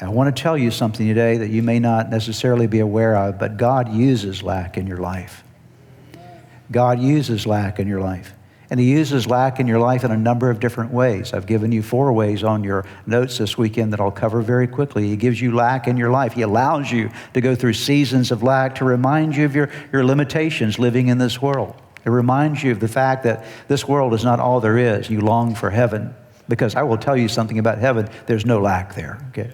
And I want to tell you something today that you may not necessarily be aware of, but God uses lack in your life. God uses lack in your life. And He uses lack in your life in a number of different ways. I've given you 4 ways on your notes this weekend that I'll cover very quickly. He gives you lack in your life. He allows you to go through seasons of lack to remind you of your limitations living in this world. It reminds you of the fact that this world is not all there is. You long for heaven, because I will tell you something about heaven. There's no lack there, okay?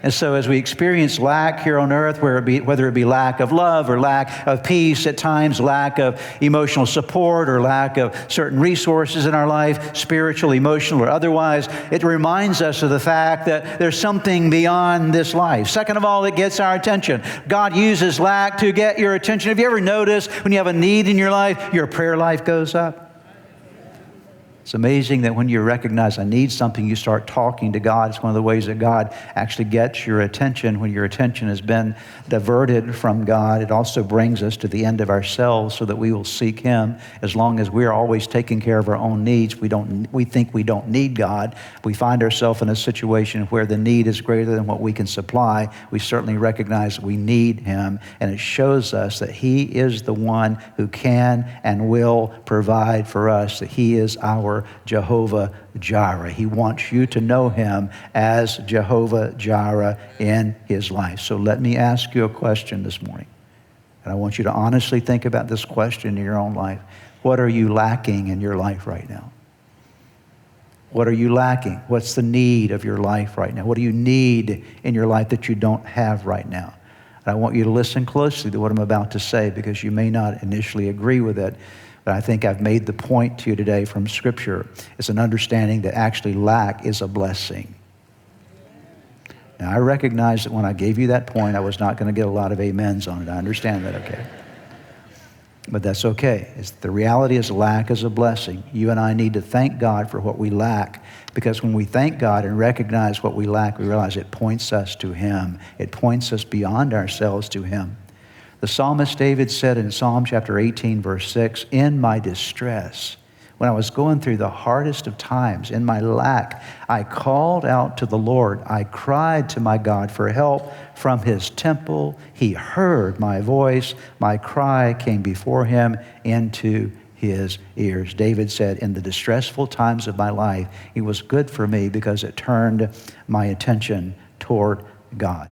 And so as we experience lack here on earth, whether it be lack of love or lack of peace, at times lack of emotional support or lack of certain resources in our life, spiritual, emotional, or otherwise, it reminds us of the fact that there's something beyond this life. Second of all, it gets our attention. God uses lack to get your attention. Have you ever noticed when you have a need in your life, your prayer life goes up? It's amazing that when you recognize I need something, you start talking to God. It's one of the ways that God actually gets your attention. When your attention has been diverted from God, it also brings us to the end of ourselves so that we will seek Him. As long as we're always taking care of our own needs, we think we don't need God. We find ourselves in a situation where the need is greater than what we can supply. We certainly recognize we need Him, and it shows us that He is the one who can and will provide for us, that He is our Jehovah Jireh. He wants you to know Him as Jehovah Jireh in His life. So let me ask you a question this morning. And I want you to honestly think about this question in your own life. What are you lacking in your life right now? What are you lacking? What's the need of your life right now? What do you need in your life that you don't have right now? And I want you to listen closely to what I'm about to say, because you may not initially agree with it. But I think I've made the point to you today from Scripture. It's an understanding that actually lack is a blessing. Now, I recognize that when I gave you that point, I was not going to get a lot of amens on it. I understand that, okay? But that's okay. The reality is lack is a blessing. You and I need to thank God for what we lack, because when we thank God and recognize what we lack, we realize it points us to Him. It points us beyond ourselves to Him. The psalmist David said in Psalm chapter 18, verse 6, "In my distress, when I was going through the hardest of times, in my lack, I called out to the Lord. I cried to my God for help from His temple. He heard my voice. My cry came before Him into His ears." David said, in the distressful times of my life, it was good for me because it turned my attention toward God.